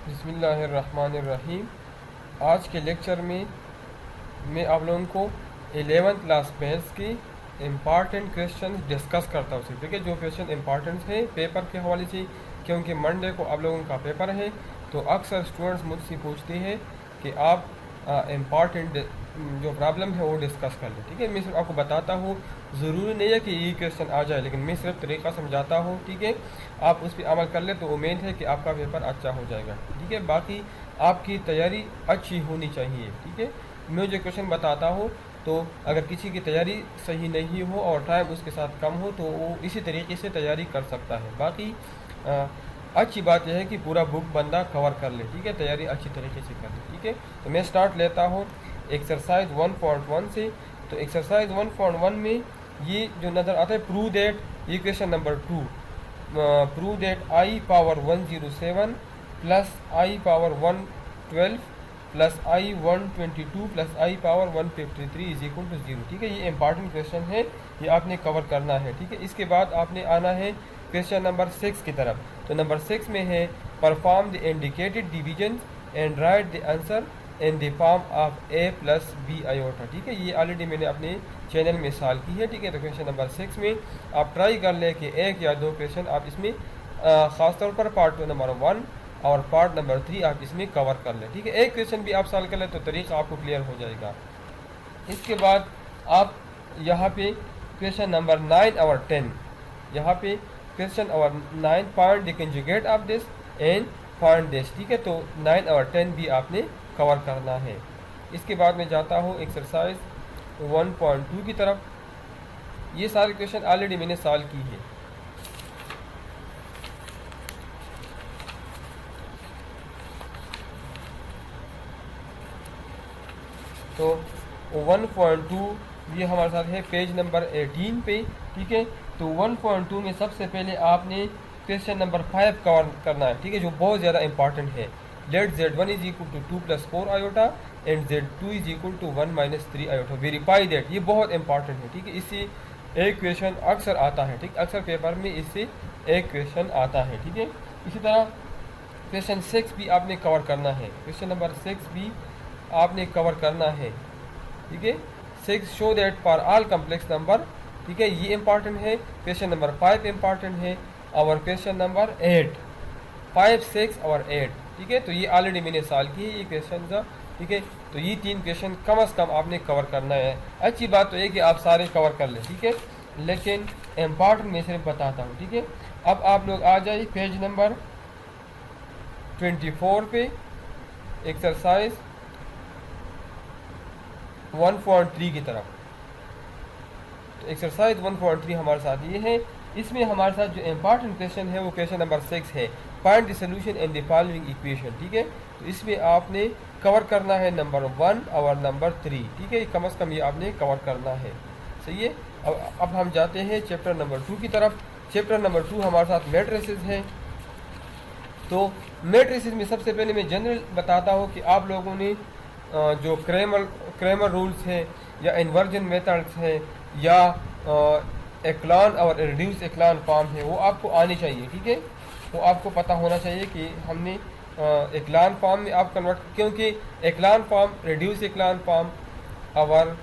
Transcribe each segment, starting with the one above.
बिस्मिल्लाहिर्रहमानिर्रहीम। आज के लेक्चर में मैं आप लोगों को 11th क्लास मैथ्स की इम्पॉर्टेंट क्वेश्चन डिस्कस करता हूँ। ठीक है, जो क्वेश्चन इम्पॉर्टेंट है पेपर के हवाले से, क्योंकि मंडे को आप लोगों का पेपर है, तो अक्सर स्टूडेंट्स मुझसे पूछते हैं कि आप इम्पॉर्टेंट जो प्रॉब्लम है वो डिस्कस कर लें। ठीक है, मैं सिर्फ आपको बताता हूँ, ज़रूरी नहीं है कि ये क्वेश्चन आ जाए, लेकिन मैं सिर्फ तरीका समझाता हूँ। ठीक है, आप उस पर अमल कर ले तो उम्मीद है कि आपका पेपर अच्छा हो जाएगा। ठीक है, बाकी आपकी तैयारी अच्छी होनी चाहिए। ठीक है, मैं जो क्वेश्चन बताता हूँ, तो अगर किसी की तैयारी सही नहीं हो और टाइम उसके साथ कम हो तो वो इसी तरीके से तैयारी कर सकता है। बाकी अच्छी बात यह है कि पूरा बुक बंदा कवर कर ले। ठीक है, तैयारी अच्छी तरीके से कर ले। ठीक है, तो मैं स्टार्ट लेता हूँ एक्सरसाइज 1.1 से। तो एक्सरसाइज 1.1 में ये जो नज़र आता है, प्रूव दैट, ये question number 2, prove that i power 107 plus i power 112 plus i 122 plus i power 153 is equal to 0। ठीक है, ये इंपॉर्टेंट क्वेश्चन है, ये आपने कवर करना है। ठीक है, इसके बाद आपने आना है क्वेश्चन नंबर 6 की तरफ। तो नंबर 6 में है perform the indicated division and write the answer in the form of a plus b iota. ठीक है, ये ऑलरेडी मैंने अपने चैनल में सॉल्व की है। ठीक है, तो क्वेश्चन नंबर 6 में आप ट्राई कर लें कि एक या दो क्वेश्चन आप इसमें ख़ासतौर पर पार्ट नंबर 1 और पार्ट नंबर 3 आप इसमें कवर कर लें। ठीक है, एक क्वेश्चन भी आप सॉल्व कर लें तो तरीका आपको क्लियर हो जाएगा। इसके बाद आप यहाँ पे क्वेश्चन नंबर 9 और 10, यहाँ पे क्वेश्चन और 9 point the conjugate of this and find this. ठीक है, तो 9 और 10 भी आपने कवर करना है। इसके बाद मैं जाता हूँ एक्सरसाइज 1.2 की तरफ। ये सारे क्वेश्चन ऑलरेडी मैंने सॉल्व की है। तो 1.2 ये हमारे साथ है पेज नंबर 18 पे। ठीक है, तो 1.2 में सबसे पहले आपने क्वेश्चन नंबर 5 कवर करना है। ठीक है, जो बहुत ज़्यादा इंपॉर्टेंट है। Let z1 is equal to 2 plus 4 iota and z2 is equal to 1 minus 3 iota, verify that. ये बहुत इंपॉर्टेंट है। ठीक है, इससे एक क्वेश्चन अक्सर आता है। ठीक, अक्सर पेपर में इससे एक क्वेश्चन आता है। ठीक है, इसी तरह क्वेश्चन 6 भी आपने कवर करना है। क्वेश्चन नंबर 6 भी आपने कवर करना है। ठीक है, 6 show that for all complex number. ठीक है, ये इंपॉर्टेंट है। क्वेश्चन नंबर 5 इंपॉर्टेंट है और क्वेश्चन नंबर 8, 5, 6 और 8। ठीक है, तो ये ऑलरेडी मैंने सॉल्व की है ये क्वेश्चन। ठीक है, तो ये 3 क्वेश्चन कम अज़ कम आपने कवर करना है। अच्छी बात तो ये कि आप सारे कवर कर लें। ठीक है, लेकिन इम्पॉर्टेंट मैं सिर्फ बताता हूँ। ठीक है, अब आप लोग आ जाइए पेज नंबर 24 पे, एक्सरसाइज 1.3 की तरफ। तो एक्सरसाइज 1.3 हमारे साथ ये है। इसमें हमारे साथ जो इम्पॉर्टेंट क्वेश्चन है वो क्वेश्चन नंबर 6 है, find the solution in the following equation. ठीक है, तो इसमें आपने कवर करना है नंबर 1 और नंबर 3। ठीक है, कम अज़ कम ये आपने कवर करना है। सही है, अब हम जाते हैं चैप्टर नंबर 2 की तरफ। चैप्टर नंबर 2 हमारे साथ मैट्रिसेस है। तो मैट्रिसेस में सबसे पहले मैं जनरल बताता हूँ कि आप लोगों ने जो क्रेमर रूल्स है या इन्वर्जन मेथड्स है या एक्लान और रिड्यूस एक्लान फॉर्म है, वो आपको आनी चाहिए। ठीक है, वो आपको पता होना चाहिए कि हमने एक्लान फॉर्म में आप कन्वर्ट, क्योंकि एक्लान फॉर्म, रिड्यूस एक्लान फॉर्म और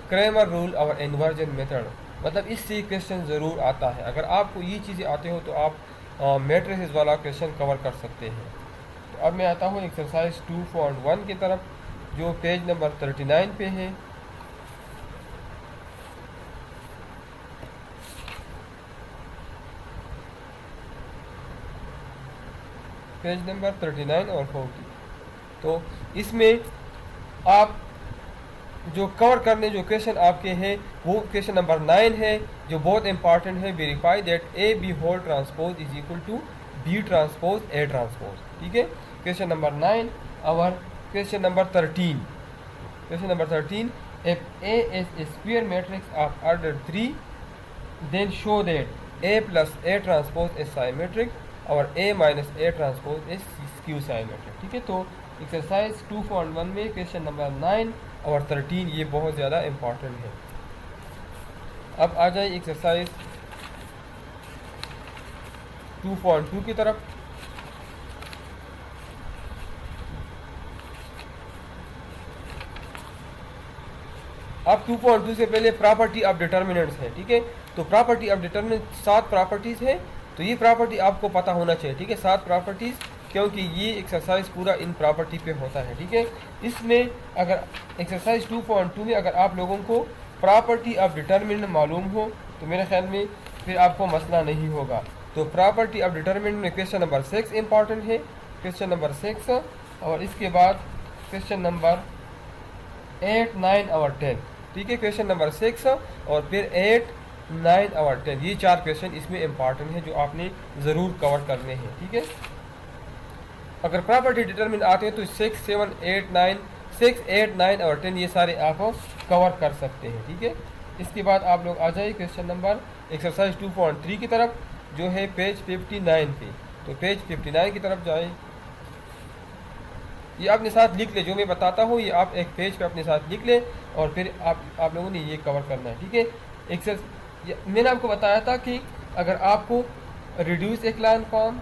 क्रेमर रूल और इन्वर्जन मेथड, मतलब इससे क्वेश्चन ज़रूर आता है। अगर आपको ये चीज़ें आते हो तो आप मैट्रिसेस वाला क्वेश्चन कवर कर सकते हैं। तो अब मैं आता हूँ एक्सरसाइज 2.1 की तरफ, जो पेज नंबर 39 पे है। पेज नंबर 39 और 40। तो इसमें आप जो कवर करने जो क्वेश्चन आपके हैं वो क्वेश्चन नंबर 9 है, जो बहुत इंपॉर्टेंट है। Verify that A B whole transpose is equal to B transpose A transpose. ठीक है, क्वेश्चन नंबर 9 और question number 13। Question number 13, if A is a square matrix of order 3 then show that A plus A transpose is symmetric और A minus A transpose is skew symmetric. ठीक है, तो exercise 2.1 में question number 9 और 13 ये बहुत ज़्यादा important है। अब आ जाए एक्सरसाइज 2.2 की तरफ। अब 2.2 से पहले प्रॉपर्टी ऑफ डिटर्मिनेंट्स है, ठीक है। तो प्रॉपर्टी ऑफ डिटर्मिनेंट 7 प्रॉपर्टीज़ है, तो ये प्रॉपर्टी आपको पता होना चाहिए, ठीक है, 7 प्रॉपर्टीज़, क्योंकि ये एक्सरसाइज पूरा इन प्रॉपर्टी पे होता है, ठीक है। इसमें अगर एक्सरसाइज 2.2 में अगर आप लोगों को प्रॉपर्टी ऑफ डिटर्मिनेंट मालूम हो तो मेरे ख्याल में फिर आपको मसला नहीं होगा। तो प्रॉपर्टी ऑफ डिटर्मिनेंट में क्वेश्चन नंबर 6 इंपॉर्टेंट है, क्वेश्चन नंबर 6, और इसके बाद क्वेश्चन नंबर 8, 9 और 10, ठीक है। क्वेश्चन नंबर 6 और फिर 8, 9 और 10, ये 4 क्वेश्चन इसमें इंपॉर्टेंट है जो आपने ज़रूर कवर करने हैं, ठीक है। अगर प्रॉपर्टी डिटरमिन आते हैं तो 6, 7, 8, 9, 6, 8, 9 और 10 ये सारे आप कवर कर सकते हैं, ठीक है। इसके बाद आप लोग आ जाइए क्वेश्चन नंबर एक्सरसाइज 2.3 की तरफ, जो है पेज 59 पे। तो पेज 59 की तरफ जाए, ये अपने साथ लिख ले, जो मैं बताता हूँ ये आप एक पेज पे अपने साथ लिख ले और फिर आप लोगों ने ये कवर करना है, ठीक है। मैंने आपको बताया था कि अगर आपको रिड्यूस एक्लान फॉर्म,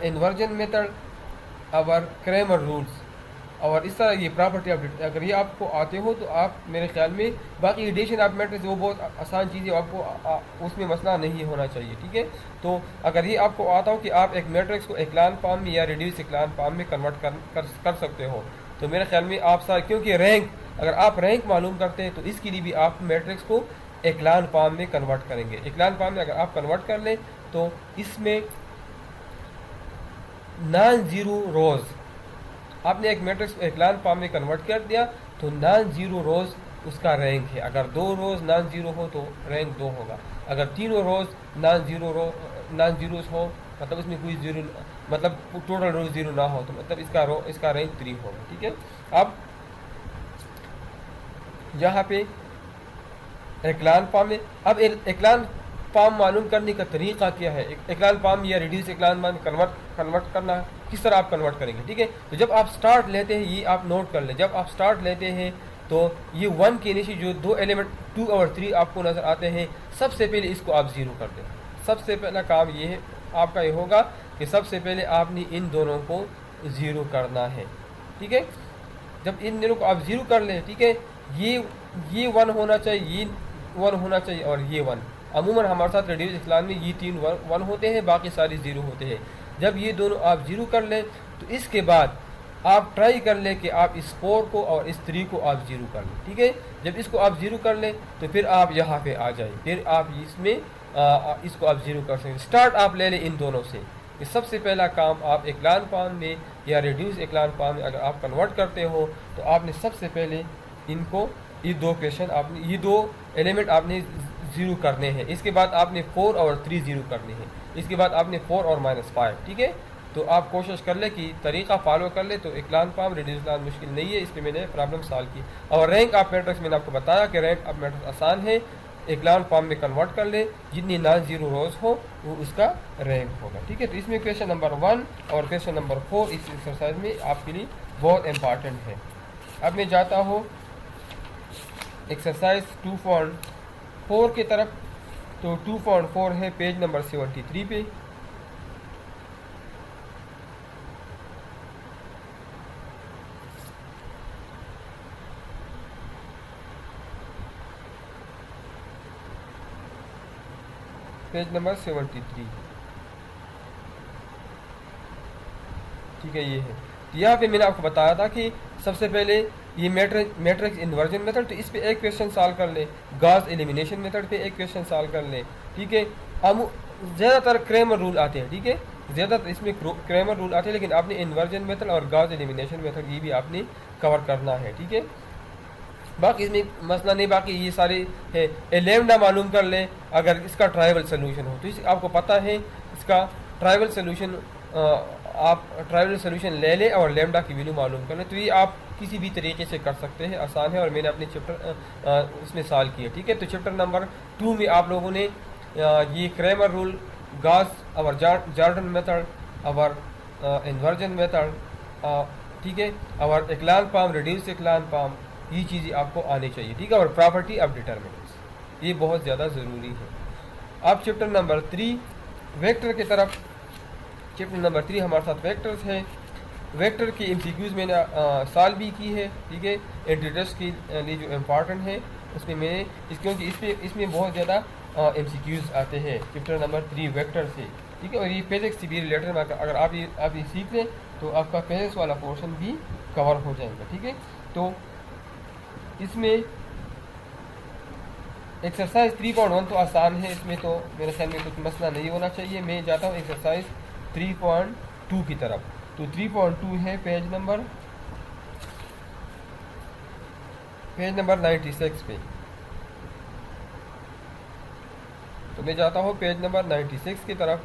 इन्वर्जन मेथड, और क्रेमर रूल्स, और इस तरह ये प्रॉपर्टी ऑफ, अगर ये आपको आते हो तो आप मेरे ख्याल में बाकी एडिशन ऑफ मैट्रिक्स वो बहुत आसान चीज़ है, आपको उसमें मसला नहीं होना चाहिए, ठीक है। तो अगर ये आपको आता हो कि आप एक मैट्रिक्स को एक्लान फॉर्म में या रिड्यूस एक्लान फॉर्म में कन्वर्ट कर सकते हो, तो मेरे ख्याल में आप सारे, क्योंकि रैंक, अगर आप रैंक मालूम करते हैं तो इसके लिए भी आप मैट्रिक्स को एक्लान फॉर्म में कन्वर्ट करेंगे। एक्लान फॉर्म में अगर आप कन्वर्ट कर लें तो इसमें नॉन ज़ीरो रोज़, आपने एक मैट्रिक्स एक्लान फॉर्म में कन्वर्ट कर दिया तो नॉन ज़ीरो रोज़ उसका रैंक है। अगर 2 रोज़ नॉन ज़ीरो हो तो रैंक 2 होगा, अगर 3 रोज़ नॉन ज़ीरोज़ हो, मतलब इसमें कोई ज़ीरो, मतलब टोटल रोज़ ज़ीरो ना हो, तो मतलब इसका रैंक 3 होगा, ठीक है। अब यहाँ पे एक्लान फॉर्म में, अब एक्लान फॉर्म मालूम करने का तरीका क्या है, एक्लान फॉर्म या रिड्यूस एक्लान फॉर्म कन्वर्ट करना किस तरह आप कन्वर्ट करेंगे, ठीक है। तो जब आप स्टार्ट लेते हैं, ये आप नोट कर लें, जब आप स्टार्ट लेते हैं तो ये 1 के नीचे जो 2 एलिमेंट 2 और 3 आपको नज़र आते हैं, सबसे पहले इसको आप ज़ीरो कर दें। सबसे पहला काम ये है आपका, ये होगा कि सबसे पहले आपने इन दोनों को ज़ीरो करना है, ठीक है। जब इन दोनों को आप ज़ीरो कर लें, ठीक है, ये 1 होना चाहिए, ये 1 होना चाहिए और ये 1। अमूमन हमारे साथ रेडियस इस्लाम में ये 3 1 होते हैं, बाकी सारी 0 होते हैं। जब ये दोनों आप 0 कर लें तो इसके बाद आप ट्राई कर लें कि आप इस 4 को और इस 3 को आप 0 कर लें, ठीक है। जब इसको आप 0 कर लें तो फिर आप यहाँ पे आ जाए, फिर आप इसमें इसको आप 0 कर सकते। स्टार्ट आप ले लें इन दोनों से। कि सबसे पहला काम आप एक्लान फॉर्म में या रिड्यूस एक्लान फॉर्म में अगर आप कन्वर्ट करते हो तो आपने सबसे पहले इनको, ये 2 क्वेश्चन आपने, ये 2 एलिमेंट आपने 0 करने हैं। इसके बाद आपने 4 और 3 0 करने हैं। इसके बाद आपने 4 और -5, ठीक है। तो आप कोशिश कर ले कि तरीका फॉलो कर ले, तो एक्लान फॉर्म रिड्यूस एक्लान मुश्किल नहीं है, इसलिए मैंने प्रॉब्लम सॉल्व की। और रैंक ऑफ मैट्रिक्स मैंने आपको बताया कि रैंक ऑफ मैट्रिक्स आसान है, एक्लान फॉर्म में कन्वर्ट कर ले, जितनी नॉन ज़ीरो रोज़ हो वो उसका रैंक होगा, ठीक है। तो इसमें क्वेश्चन नंबर 1 और क्वेश्चन नंबर 4 इस एक्सरसाइज में आपके लिए बहुत इंपॉर्टेंट है। अब मैं जाता हूँ एक्सरसाइज 2.4 की तरफ। तो 2.4 है पेज नंबर 73 पे। पेज नंबर 73, ठीक है, ये है। तो यहाँ पे मैंने आपको बताया था कि सबसे पहले ये मैट्रिक्स इन्वर्जन मेथड, तो इस पे एक क्वेश्चन सॉल्व कर ले। गॉस एलिमिनेशन मेथड पे एक क्वेश्चन सॉल्व कर ले, ठीक है। हम ज़्यादातर क्रेमर रूल आते हैं, ठीक है, ज़्यादातर इसमें क्रेमर रूल आते हैं, लेकिन आपने इन्वर्जन मेथड और गॉस एलिमिनेशन मेथड ये भी आपने कवर करना है, ठीक है। बाकी इसमें मसला नहीं, बाकी ये सारे है। लैम्डा मालूम कर ले अगर इसका ट्राइवल सोल्यूशन हो, तो इस आपको पता है इसका ट्राइवल सोल्यूशन, आप ट्राइवल सोल्यूशन ले लें और लैम्डा की वैल्यू मालूम कर लें। तो ये आप किसी भी तरीके से कर सकते हैं, आसान है, और मैंने अपने चैप्टर उसमें सॉल्व किया, ठीक है। तो चैप्टर नंबर 2 में आप लोगों ने ये क्रेमर रूल, गॉस और जॉर्डन मेथड और इन्वर्जन मेथड, ठीक है, और एक्लान फॉर्म, रिड्यूस एक्लान फॉर्म, ये चीज़ें आपको आनी चाहिए, ठीक है। और प्रॉपर्टी ऑफ डिटर्मिनेंट्स, ये बहुत ज़्यादा ज़रूरी है। अब चैप्टर नंबर 3 वेक्टर की तरफ। चैप्टर नंबर 3 हमारे साथ वेक्टर्स है। वेक्टर की एमसीक्यूज़ मैंने सॉल्व भी की है, ठीक है। इंट्रोडक्शन के लिए जो इम्पॉर्टेंट है उसमें मैंने क्योंकि इसमें बहुत ज़्यादा एमसीक्यूज़ आते हैं चैप्टर नंबर 3 वेक्टर से, ठीक है। और ये फिजिक्स से भी रिलेटेड अगर आप ये सीख लें तो आपका फिजिक्स वाला पोर्शन भी कवर हो जाएगा, ठीक है। तो इसमें एक्सरसाइज 3.1 तो आसान है, इसमें तो मेरे ख्याल में कुछ मसला नहीं होना चाहिए। मैं जाता हूँ एक्सरसाइज 3.2 की तरफ। तो 3.2 है पेज नंबर 96 पे। तो मैं जाता हूँ पेज नंबर 96 की तरफ।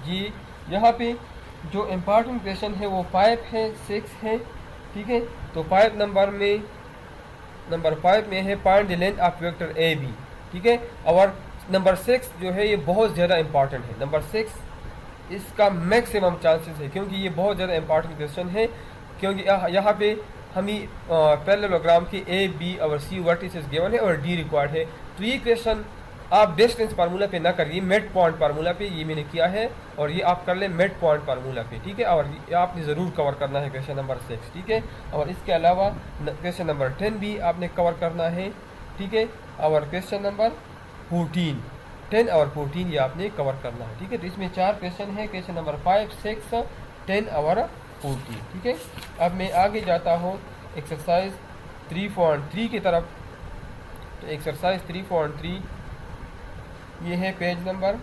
जी यहाँ पे जो इम्पॉर्टेंट क्वेश्चन है वो 5 है, 6 है, ठीक है। तो 5 नंबर 5 में है find the length of vector a b, ठीक है। और नंबर 6 जो है ये बहुत ज़्यादा इंपॉर्टेंट है। नंबर 6 इसका मैक्सिमम चांसेस है क्योंकि ये बहुत ज़्यादा इंपॉर्टेंट क्वेश्चन है, क्योंकि यहाँ पे हमें पैरेललोग्राम के ए बी और सी वर्टिसेस गिवन है और डी रिक्वायर्ड है। तो ये क्वेश्चन आप डिस्टेंस फार्मूला पे ना करिए, मिड पॉइंट फार्मूला पे ये मैंने किया है, और ये आप कर लें मिड पॉइंट फार्मूला पे, ठीक है। और ये आपने ज़रूर कवर करना है क्वेश्चन नंबर 6, ठीक है। और इसके अलावा क्वेश्चन नंबर 10 भी आपने कवर करना है, ठीक है। और क्वेश्चन नंबर 14, 10 और 14 ये आपने कवर करना है, ठीक है। तो इसमें 4 क्वेश्चन है, क्वेश्चन नंबर 5, 6, 10 और 14, ठीक है। अब मैं आगे जाता हूँ एक्सरसाइज 3.3 की तरफ। तो एक्सरसाइज 3.3 ये है पेज नंबर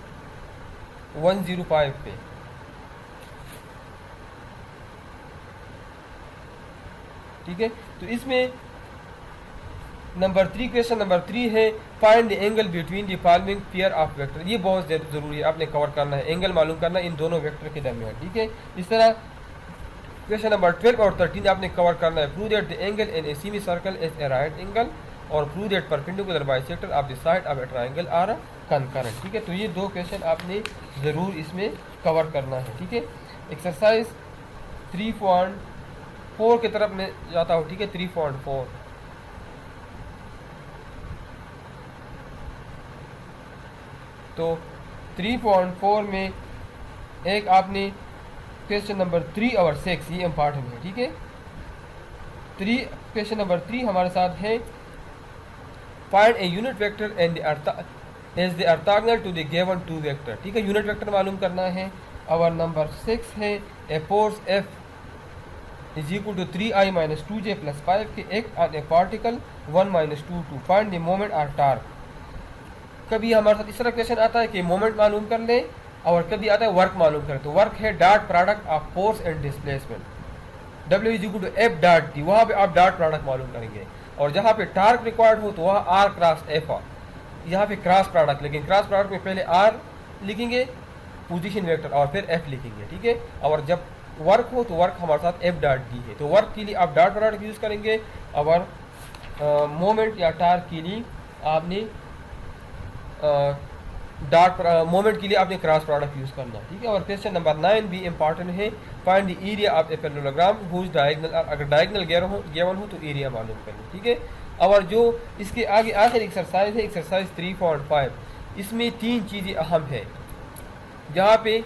105 पे, ठीक है। तो इसमें नंबर 3 क्वेश्चन नंबर 3 है find the angle between the following pair of vector. ये बहुत ज़रूरी है, आपने कवर करना है, एंगल मालूम करना इन दोनों वेक्टर के दरमियान, ठीक है। इस तरह क्वेश्चन नंबर 12 और 13 आपने कवर करना है। Prove that the angle in a semi circle is a right angle और prove that perpendicular bisector of the side of a triangle are concurrent, ठीक है। तो ये 2 क्वेश्चन आपने ज़रूर इसमें कवर करना है, ठीक है। एक्सरसाइज 3.4 की तरफ मैं जाता हूँ, ठीक है। 3.4 तो 3.4 में एक आपने क्वेश्चन नंबर 3 और 6 ये इम्पॉर्टेंट है, ठीक है। क्वेश्चन नंबर 3 हमारे साथ है find a unit vector and as the orthogonal to the given 2 vector, ठीक है। यूनिट वेक्टर मालूम करना है। और नंबर 6 है a force F is equal to 3i - 2j + 5 k act on a particle 1 - 2 to find the moment और torque. कभी हमारे साथ इस तरह क्वेश्चन आता है कि मोमेंट मालूम कर लें, और कभी आता है वर्क मालूम करें। तो वर्क है dot product of force and displacement, W is equal to F dot D, वहाँ पे आप डॉट प्रोडक्ट मालूम करेंगे। और जहाँ पे टार्क रिक्वायर्ड हो तो वहाँ R क्रॉस F, यहाँ पे क्रॉस प्रोडक्ट, लेकिन क्रॉस प्रोडक्ट में पहले R लिखेंगे पोजीशन वेक्टर और फिर F लिखेंगे, ठीक है। और जब वर्क हो तो वर्क हमारे साथ F डॉट D है, तो वर्क के लिए आप डॉट प्रोडक्ट यूज़ करेंगे, और मोमेंट या टार्क के लिए आपने मोमेंट के लिए आपने क्रॉस प्रोडक्ट यूज़ करना, ठीक है। और क्वेश्चन नंबर 9 भी इंपॉर्टेंट है find the area of a parallelogram whose diagonal, अगर डायगोनल गिवन हो तो एरिया मालूम करना, ठीक है। और जो इसके आगे आखिर एक्सरसाइज है एक्सरसाइज 3.5, इसमें 3 चीज़ें अहम है। जहाँ पे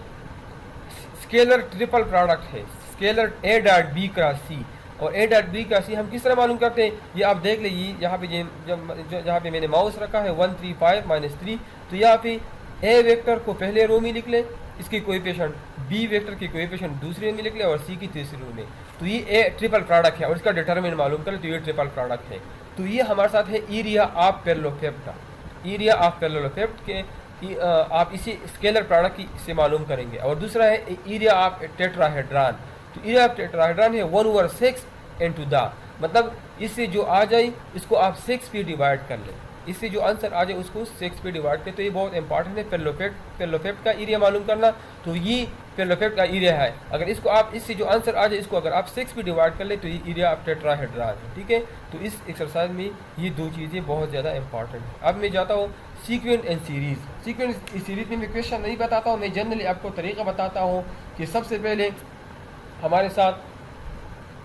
स्केलर ट्रिपल प्रोडक्ट है, scalar A dot B cross C, और A dot B cross C हम किस तरह मालूम करते हैं, ये आप देख लीजिए। यहाँ पे जहाँ पे मैंने माउस रखा है 1 3 5 - 3, तो यहाँ पे A वेक्टर को पहले रो में लिख लें, इसके कोएफिशिएंट, B वेक्टर की कोएफिशिएंट दूसरी रो में लिख लें, और C की तीसरी रो में। तो ये A ट्रिपल प्रोडक्ट है और इसका डिटरमिनेंट मालूम करें, तो ये ट्रिपल प्रोडक्ट है। तो ये हमारे साथ है area of parallelogram, area of parallelogram के आप इसी स्केलर प्रोडक्ट की से मालूम करेंगे। और दूसरा है एरिया ऑफ टेट्राहेड्रॉन, तो एरिया ऑफ टेट्राहेड्रॉन है 1/6 इनटू द, मतलब इससे जो आ जाए इसको आप 6 पे डिवाइड कर लें, इससे जो आंसर आ जाए उसको 6 पे डिवाइड करें। तो ये बहुत इंपॉर्टेंट है पैरेललोग्राम का एरिया मालूम करना। तो ये पैरेललोग्राम का एरिया है, अगर इसको आप इससे जो आंसर आ जाए इसको अगर आप 6 पे डिवाइड कर ले तो ये एरिया ऑफ टेट्राहेड्रॉन है, ठीक है। तो इस एक्सरसाइज में ये 2 चीज़ें बहुत ज़्यादा इंपॉर्टेंट है। अब मैं जाता हूँ sequence and series. Sequence series में मैं क्वेश्चन नहीं बताता हूँ, मैं जनरली आपको तरीका बताता हूँ कि सबसे पहले हमारे साथ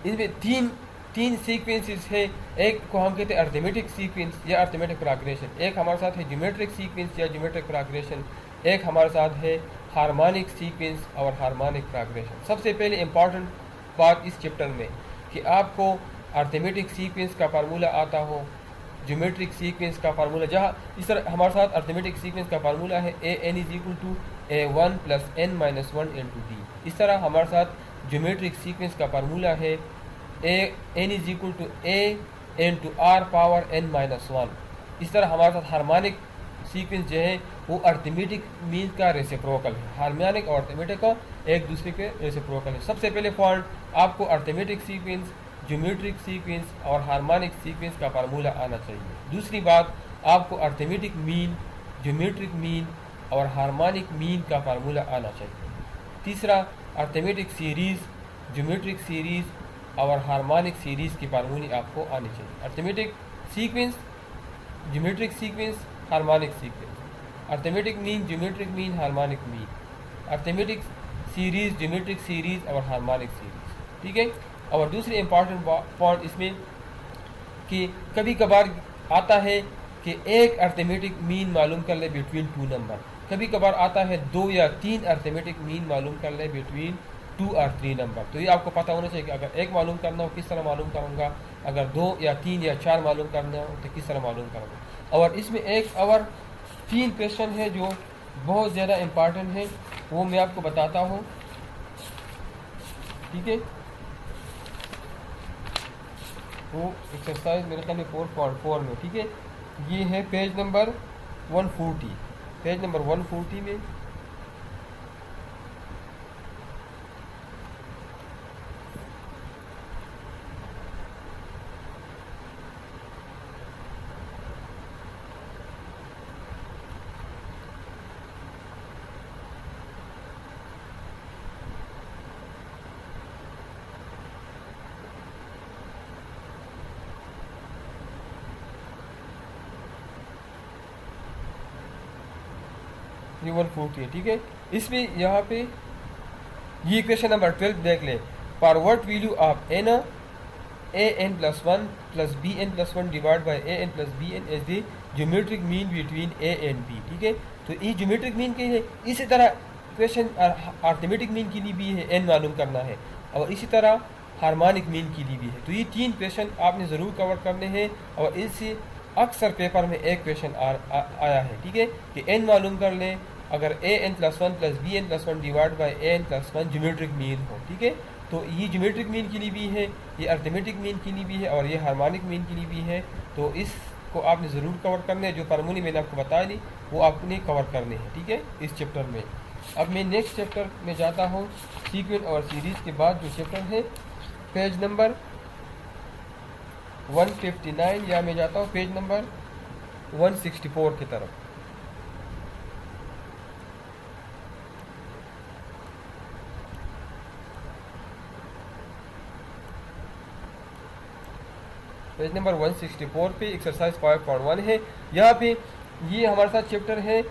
इसमें 3 तीन सीक्वेंसेस है, एक को हम कहते हैं अर्थमेटिक सीक्वेंस या अर्थमेटिक प्रोग्रेशन, एक हमारे साथ है ज्योमेट्रिक सीक्वेंस या ज्योमेट्रिक प्रोग्रेशन, एक हमारे साथ है हार्मोनिक सीक्वेंस और हार्मोनिक प्रोग्रेशन। सबसे पहले इम्पॉर्टेंट बात इस चैप्टर में कि आपको अर्थमेटिक सीक्वेंस का फार्मूला आता हो, ज्योमेट्रिक सीक्वेंस का फार्मूला, जहाँ इस तरह हमारे साथ अर्थमेटिक सीक्वेंस का फार्मूला है A N is equal to A1 + n-1 into D. इस तरह हमारे साथ ज्योमेट्रिक सीक्वेंस का फार्मूला है n is equal to A(n)r⁻n-1। इस तरह हमारे साथ हार्मोनिक सीक्वेंस जो है वो अर्थमेटिक मीन का रेसिप्रोकल है, हार्मोनिक और अर्थमेटिक का एक दूसरे के रेसिप्रोकल है। सबसे पहले पॉइंट, आपको अर्थमेटिक सीक्वेंस, ज्योमेट्रिक सीक्वेंस और हार्मोनिक सीक्वेंस का फार्मूला आना चाहिए। दूसरी बात, आपको अर्थमेटिक मीन, ज्योमेट्रिक मीन और हार्मोनिक मीन का फार्मूला आना चाहिए। तीसरा, अर्थमेटिक सीरीज़, ज्योमेट्रिक सीरीज़ और हार्मोनिक सीरीज़ की फार्मूले आपको आनी चाहिए। Arithmetic sequence, geometric sequence, harmonic sequence, arithmetic mean, geometric mean, harmonic mean, arithmetic series, geometric series और हार्मोनिक सीरीज़, ठीक है। और दूसरी इंपॉर्टेंट पॉइंट इसमें कि कभी कभार आता है कि एक अर्थमेटिक मीन मालूम कर ले बिटवीन टू नंबर, कभी कभार आता है 2 या 3 अर्थमेटिक मीन मालूम कर ले बिटवीन 2 और 3 नंबर। तो ये आपको पता होना चाहिए कि अगर एक मालूम करना हो किस तरह मालूम करूँगा, अगर 2 या 3 या 4 मालूम करना हो तो किस तरह मालूम करूँगा। और इसमें एक और 3 क्वेश्चन है जो बहुत ज़्यादा इम्पॉर्टेंट है, वो मैं आपको बताता हूँ, ठीक है। वो एक्सरसाइज मेरे ख्याल में 4.4 में, ठीक है। ये है पेज नंबर 140, पेज नंबर 140 में ये 140 है, ठीक है। इसमें यहाँ पे ये क्वेश्चन नंबर 12 देख ले, for what value of n an+1 + bn+1 divide by an+bn is the geometric mean between a and b, ठीक है। तो ये ज्योमेट्रिक मीन के है। इसी तरह क्वेश्चन अर्थमेटिक मीन के लिए भी है, n मालूम करना है, और इसी तरह हार्मोनिक मीन के लिए भी है। तो ये 3 क्वेश्चन आपने ज़रूर कवर करने हैं, और इससे अक्सर पेपर में एक क्वेश्चन आया है, ठीक है, कि n मालूम कर लें अगर an+1 + bn+1 divide by an+1 geometric mean हो, ठीक है। तो ये ज्योमेट्रिक मीन के लिए भी है, ये अर्थमेटिक मीन के लिए भी है, और ये हार्मोनिक मीन के लिए भी है। तो इसको आपने ज़रूर कवर करने हैं, जो फार्मूले मैंने आपको बताया दी वो आपने कवर करने हैं, ठीक है, इस चैप्टर में। अब मैं नेक्स्ट चैप्टर में जाता हूँ, सीक्वेंस और सीरीज़ के बाद जो चैप्टर है पेज नंबर 159, या मैं जाता हूँ पेज नंबर 164 की तरफ। पेज नंबर 164 पे एक्सरसाइज 5.1 है। यहाँ पे ये हमारे साथ चैप्टर है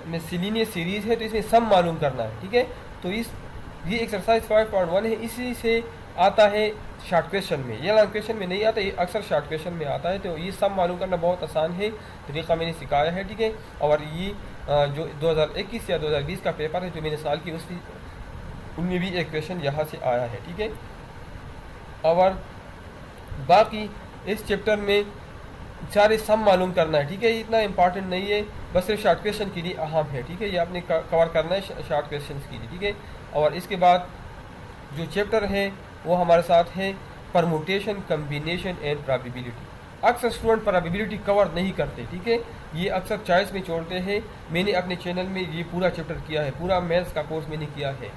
मिससेलेनियस सीरीज़ है, तो इसमें सम मालूम करना है, ठीक है। तो ये एक्सरसाइज 5.1 है, इसी से आता है शॉर्ट क्वेश्चन में, ये लॉन्ग क्वेश्चन में नहीं आता, ये अक्सर शॉर्ट क्वेश्चन में आता है। तो ये सम मालूम करना बहुत आसान है, तरीक़ा मैंने सिखाया है, ठीक है। और ये जो 2021 या 2020 का पेपर है जो मैंने साल की उसकी उनमें भी एक क्वेश्चन यहाँ से आया है, ठीक है। और बाकी इस चैप्टर में सारे सम मालूम करना है, ठीक है। ये इतना इंपॉर्टेंट नहीं है, बस सिर्फ शॉर्ट क्वेश्चन के लिए अहम है, ठीक है। ये आपने कवर करना है शॉर्ट क्वेश्चन के लिए, ठीक है। और इसके बाद जो चैप्टर है वो हमारे साथ है परमुटेशन, कम्बिनेशन एंड प्रोबेबिलिटी। अक्सर स्टूडेंट प्रोबेबिलिटी कवर नहीं करते, ठीक है, ये अक्सर चॉइस में छोड़ते हैं। मैंने अपने चैनल में ये पूरा चैप्टर किया है, पूरा मैथ्स का कोर्स मैंने किया है।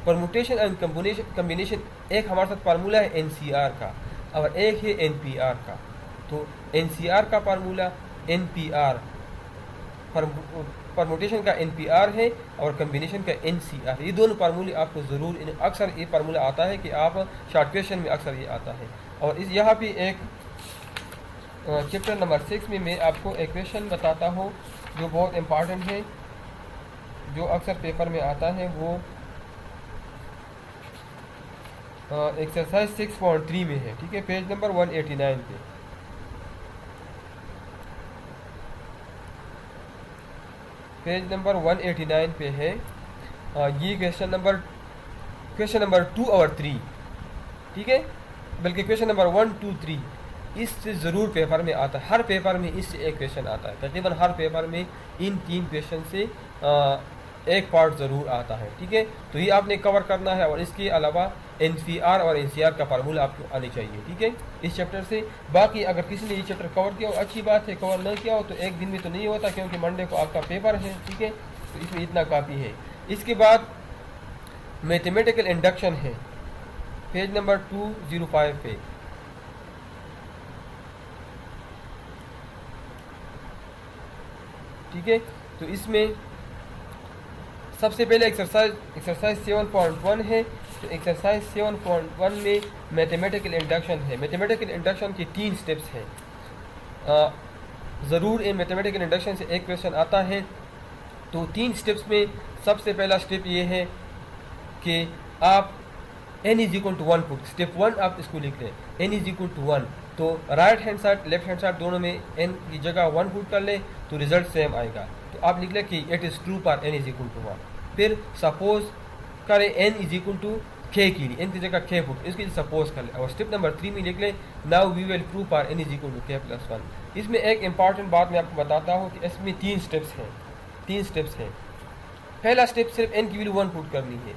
परमुटेशन एंड कम्बिनेशन एक हमारे साथ फार्मूला है NCR का, और एक है NPR का। तो NCR का फार्मूला NPR, परमुटेशन का NPR है और कम्बिनेशन का NCR। ये दोनों फार्मूले आपको ज़रूर, अक्सर ये फार्मूला आता है कि आप शॉर्ट क्वेश्चन में अक्सर ये आता है। और इस यहाँ पे एक चैप्टर नंबर 6 में मैं आपको एक क्वेश्चन बताता हूँ जो बहुत इम्पॉर्टेंट है, जो अक्सर पेपर में आता है। वो एक्सरसाइज 6.3 में है, ठीक है, पेज नंबर 189 पे। पेज नंबर 189 पे है। ये क्वेश्चन नंबर 2 और 3, ठीक है, बल्कि क्वेश्चन नंबर 1, 2, 3 इससे ज़रूर पेपर में आता है, हर पेपर में इससे एक क्वेश्चन आता है, तकरीबन हर पेपर में इन 3 क्वेश्चन से एक पार्ट ज़रूर आता है, ठीक है। तो ये आपने कवर करना है, और इसके अलावा NCR और NCR का फार्मूला आपको आनी चाहिए, ठीक है, इस चैप्टर से। बाकी अगर किसी ने ये चैप्टर कवर किया हो अच्छी बात है, कवर नहीं किया हो तो एक दिन में तो नहीं होता, क्योंकि मंडे को आपका पेपर है, ठीक है, तो इसमें इतना काफ़ी है। इसके बाद मैथमेटिकल इंडक्शन है, पेज नंबर 205 पे। ठीक है, तो इसमें सबसे पहले एक्सरसाइज 7.1 है। तो एक्सरसाइज 7.1 में मैथमेटिकल इंडक्शन है। मैथमेटिकल इंडक्शन के 3 स्टेप्स हैं। ज़रूर इन मैथमेटिकल इंडक्शन से एक क्वेश्चन आता है। तो 3 स्टेप्स में सबसे पहला स्टेप ये है कि आप n is equal to 1 put, step 1 आप इसको लिख लें, n इज इक्वल टू 1। तो right hand side left hand side दोनों में n की जगह 1 पुट कर ले तो रिजल्ट सेम आएगा। तो आप लिख लें कि इट इज़ ट्रू पर n इज इक्वल टू 1। फिर सपोज करें n is equal to k के लिए, n की जगह k पुट, इसके लिए सपोज कर ले। और स्टेप नंबर 3 में लिख लें नाउ वी विल प्रूव पर n is equal to k plus 1। इसमें एक इंपॉर्टेंट बात मैं आपको बताता हूँ कि इसमें 3 स्टेप्स हैं। पहला स्टेप सिर्फ n की वैल्यू 1 पुट करनी है,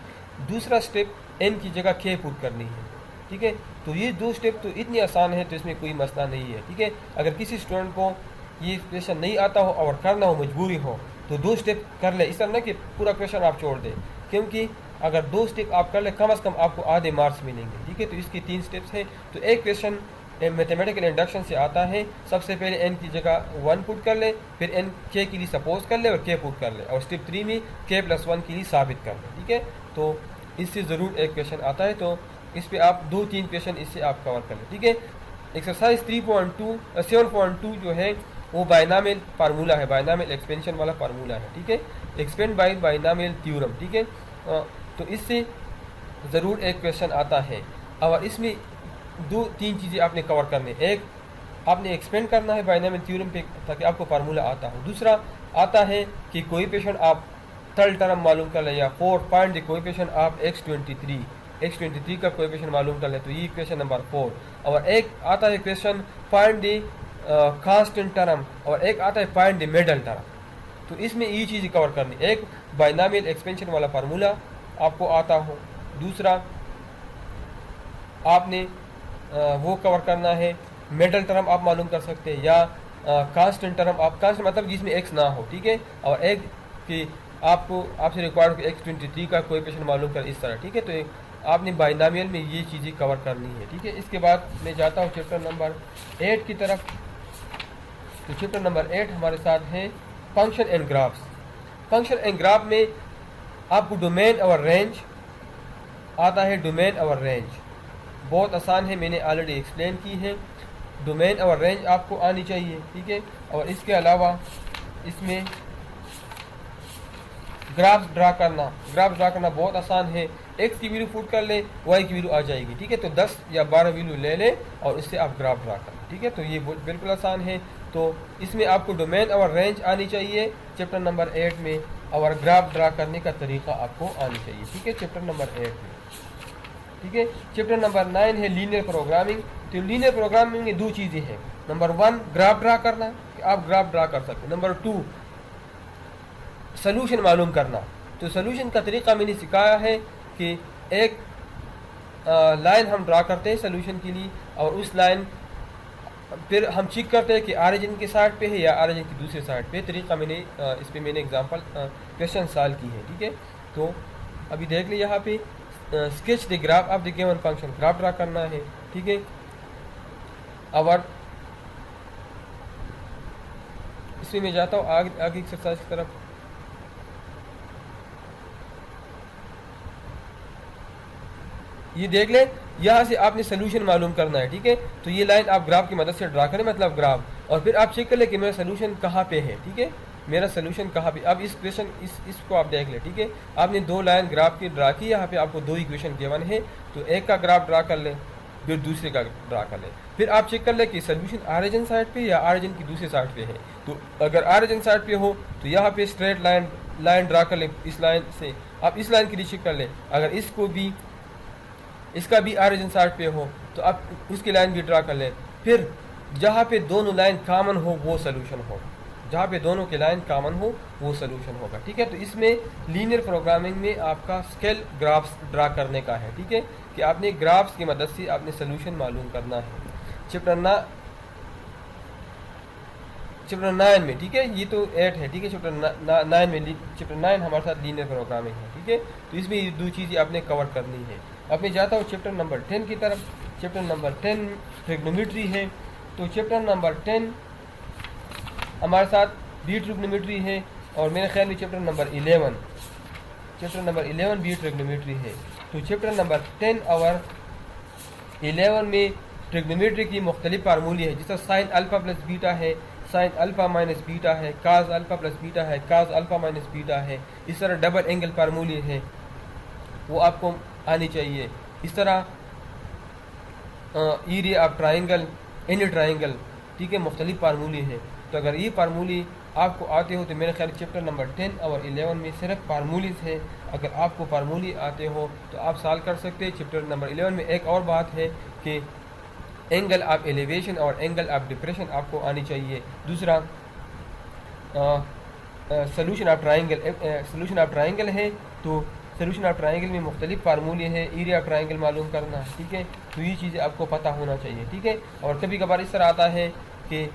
दूसरा स्टेप n की जगह k पुट करनी है, ठीक है। तो ये 2 स्टेप तो इतनी आसान है, तो इसमें कोई मसला नहीं है, ठीक है। अगर किसी स्टूडेंट को ये क्वेश्चन नहीं आता हो और करना हो, मजबूरी हो, तो 2 स्टेप कर ले। इस तरह ना कि पूरा क्वेश्चन आप छोड़ दें, क्योंकि अगर 2 स्टेप आप कर ले कम से कम आपको आधे मार्क्स मिलेंगे, ठीक है। तो इसके 3 स्टेप्स हैं। तो एक क्वेश्चन मैथमेटिकल इंडक्शन से आता है, सबसे पहले n की जगह 1 पुट कर ले, फिर n k के लिए सपोज कर ले और k पुट कर ले, और स्टेप 3 में k प्लस 1 के लिए साबित कर ले, ठीक है। तो इससे ज़रूर एक क्वेश्चन आता है। तो इस पर आप 2-3 क्वेश्चन इससे आप कवर कर लें, ठीक है। एक्सरसाइज 7.2 जो है वो बायनॉमियल फार्मूला है, बायनॉमियल एक्सपेंशन वाला फार्मूला है, ठीक है, एक्सपेंड बाय बायनॉमियल थ्योरम, ठीक है। तो इससे ज़रूर एक क्वेश्चन आता है, और इसमें 2-3 चीज़ें आपने कवर करनी। एक, आपने एक्सपेंड करना है बायनॉमियल थ्योरम पे ताकि आपको फार्मूला आता हो। दूसरा आता है कि कोएफिशिएंट आप थर्ड टर्म मालूम कर लें, या 4 find the coefficient of x23 का कोएफिशिएंट मालूम कर लें। तो ये क्वेश्चन नंबर 4। और एक आता है question find the constant term, और एक आता है फाइंड द मिडल टर्म। तो इसमें ये चीज़ कवर करनी, एक बायनॉमियल एक्सपेंशन वाला फार्मूला आपको आता हो, दूसरा आपने वो कवर करना है, मिडल टर्म आप मालूम कर सकते हैं, या कांस्टेंट टर्म, आप कांस्टेंट मतलब जिसमें x ना हो, ठीक है। और एक कि आपसे रिक्वायर्ड x23 का कोएफिशिएंट मालूम कर, इस तरह, ठीक है। तो आपने बायनॉमियल में ये चीज़ें कवर करनी है, ठीक है। इसके बाद मैं जाता हूँ चैप्टर नंबर 8 की तरफ। तो चैप्टर नंबर 8 हमारे साथ है function and graphs. Function and graph में आपको डोमेन और रेंज आता है। डोमेन और रेंज बहुत आसान है, मैंने ऑलरेडी एक्सप्लेन की है। डोमेन और रेंज आपको आनी चाहिए, ठीक है। और इसके अलावा इसमें ग्राफ ड्रा करना बहुत आसान है। x की वैल्यू पुट कर ले, y की वैल्यू आ जाएगी, ठीक है। तो 10 या 12 वैल्यू ले ले और इससे आप ग्राफ ड्रा करें, ठीक है। तो ये बिल्कुल आसान है। तो इसमें आपको डोमेन और रेंज आनी चाहिए चैप्टर नंबर 8 में, और ग्राफ ड्रा करने का तरीका आपको आनी चाहिए, ठीक है, चैप्टर नंबर 8 में, ठीक है। चैप्टर नंबर 9 है लीनियर प्रोग्रामिंग। तो लीनियर प्रोग्रामिंग में 2 चीज़ें हैं। नंबर 1 ग्राफ ड्रा करना, कि आप ग्राफ ड्रा कर सकते। नंबर 2 सलूशन मालूम करना। तो सलूशन का तरीका मैंने सिखाया है कि एक लाइन हम ड्रा करते हैं सलूशन के लिए, और उस लाइन फिर हम चेक करते हैं कि ऑरिजिन के साइड पे है या ऑरिजिन की दूसरे साइड पे। तरीका मैंने इस पर मैंने एग्जांपल क्वेश्चन सॉल्व की है, ठीक है। तो अभी देख ली यहाँ पे sketch the graph of the given function, graph draw करना है, ठीक है। और इसमें मैं जाता हूँ आगे एक्सरसाइज की तरफ। ये देख लें, यहाँ से आपने सोल्यूशन मालूम करना है, ठीक है। तो ये लाइन आप ग्राफ की मदद से ड्रा करें, मतलब ग्राफ, और फिर आप चेक कर लें कि मेरा सोल्यूशन कहाँ पे है, ठीक है। मेरा सोल्यूशन कहाँ पे। अब इस क्वेश्चन इसको आप देख लें, ठीक है। आपने 2 लाइन ग्राफ की ड्रा की, यहाँ पे आपको 2 इक्वेशन गिवन है, तो एक का ग्राफ ड्रा कर लें, फिर दूसरे का ड्रा कर लें, फिर आप चेक कर लें कि सोल्यूशन ऑरिजिन साइड पे या ऑरिजिन की दूसरी साइड पे है। तो अगर ऑरिजिन साइड पे हो तो यहाँ पे स्ट्रेट लाइन ड्रा कर लें इस लाइन से। आप इस लाइन के लिए चेक कर लें, अगर इसका भी ऑरिजिन साइड पे हो तो आप उसकी लाइन भी ड्रा कर लें। फिर जहाँ पे दोनों लाइन कॉमन हो वो सोल्यूशन हो, जहाँ पे दोनों के लाइन कॉमन हो वो सोल्यूशन होगा, ठीक है। तो इसमें लीनियर प्रोग्रामिंग में आपका स्केल ग्राफ्स ड्रा करने का है, ठीक है, कि आपने ग्राफ्स की मदद से आपने सोल्यूशन मालूम करना है। चैप्टर 9 में, ठीक है, ये तो 8 है, ठीक है। चैप्टर 9 में, चैप्टर 9 हमारे साथ लीनियर प्रोग्रामिंग है, ठीक है। तो इसमें ये 2 चीज़ें आपने कवर करनी है। अब मैं जाता हूँ चैप्टर नंबर 10 की तरफ। चैप्टर नंबर 10 ट्रिग्नोमेट्री है। तो चैप्टर नंबर 10 हमारे साथ बी ट्रिग्नोमेट्री है, और मेरे ख्याल में चैप्टर नंबर 11 बी ट्रिग्नोमेट्री है। तो चैप्टर नंबर 10 और 11 में ट्रिग्नोमेट्री की मुख्तलिफ फार्मूले है, जिसका साइन अल्फ़ा प्लस बीटा है, साइन अल्फ़ा माइनस बीटा है, काज अल्फ़ा प्लस बीटा है, काज अल्फ़ा माइनस बीटा है। इस तरह डबल एंगल फार्मूले है, वो आपको आनी चाहिए। इस तरह area of triangle, any triangle, ठीक है, मुख्तलिफ फार्मूले हैं। तो अगर ये फार्मूले आपको आते हो तो मेरे ख्याल चैप्टर नंबर 10 और 11 में सिर्फ फार्मूलीज हैं। अगर आपको फार्मूले आते हो तो आप सॉल्व कर सकते हैं। चैप्टर नंबर 11 में एक और बात है कि एंगल ऑफ एलिवेशन और एंगल ऑफ डिप्रेशन आपको आनी चाहिए। दूसरा सोल्यूशन ऑफ ट्राइंगल है, तो सोल्यूशन ऑफ ट्राइंगल में मुख्तलिफ फार्मूले हैं, एरिया ऑफ ट्राइंगल मालूम करना, ठीक है। तो ये चीज़ें आपको पता होना चाहिए, ठीक है। और कभी कभार इस तरह आता है कि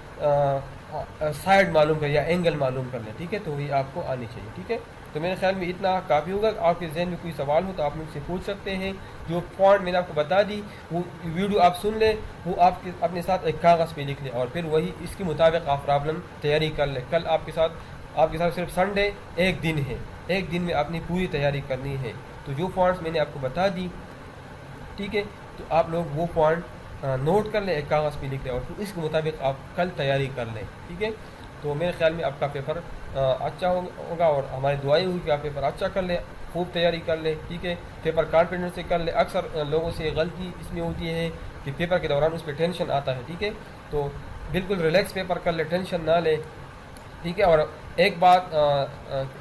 साइड मालूम कर या एंगल मालूम कर लें, ठीक है, तो ये आपको आनी चाहिए, ठीक है। तो मेरे ख्याल में इतना काफ़ी होगा। आपके जहन में कोई सवाल हो तो आप मुझसे पूछ सकते हैं। जो पॉइंट मैंने आपको बता दी वो वीडियो आप सुन लें, वो आपके अपने साथ एक कागज़ पे लिख लें, और फिर वही इसके मुताबिक आप प्रॉब्लम तैयारी कर लें। कल आपके साथ सिर्फ संडे एक दिन है, एक दिन में आपने पूरी तैयारी करनी है। तो जो पॉइंट्स मैंने आपको बता दी, ठीक है, तो आप लोग वो पॉइंट नोट कर लें, एक कागज़ पे लिख लें, और फिर इसके मुताबिक आप कल तैयारी कर लें, ठीक है। तो मेरे ख्याल में आपका पेपर अच्छा होगा, और हमारी दुआएं हुई कि आप पेपर अच्छा कर लें, खूब तैयारी कर लें, ठीक है। पेपर कॉन्फिडेंस से कर लें। अक्सर लोगों से गलती इसमें होती है कि पेपर के दौरान उस पर टेंशन आता है, ठीक है। तो बिल्कुल रिलैक्स पेपर कर लें, टेंशन ना लें, ठीक है। और एक बात,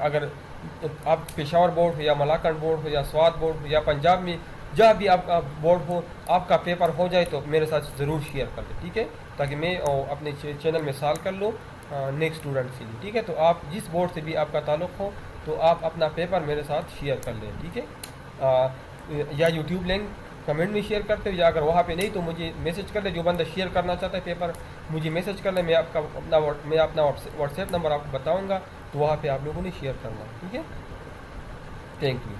अगर आप पेशावर बोर्ड हो या मलाकंड बोर्ड हो या स्वात बोर्ड हो या पंजाब में जहाँ भी आपका बोर्ड हो, आपका पेपर हो जाए तो मेरे साथ ज़रूर शेयर कर लें, ठीक है, ताकि मैं अपने चैनल में सॉल्व कर लूँ नेक्स्ट स्टूडेंट के लिए, ठीक है। तो आप जिस बोर्ड से भी आपका ताल्लुक़ हो तो आप अपना पेपर मेरे साथ शेयर कर लें, ठीक है। या यूट्यूब लिंक कमेंट में शेयर करते हो, या अगर वहाँ पे नहीं तो मुझे मैसेज कर ले। जो बंदा शेयर करना चाहता है पेपर, मुझे मैसेज कर ले, मैं अपना व्हाट्सएप नंबर आपको बताऊँगा, तो वहाँ पर आप लोगों ने शेयर करना, ठीक है। Thank you.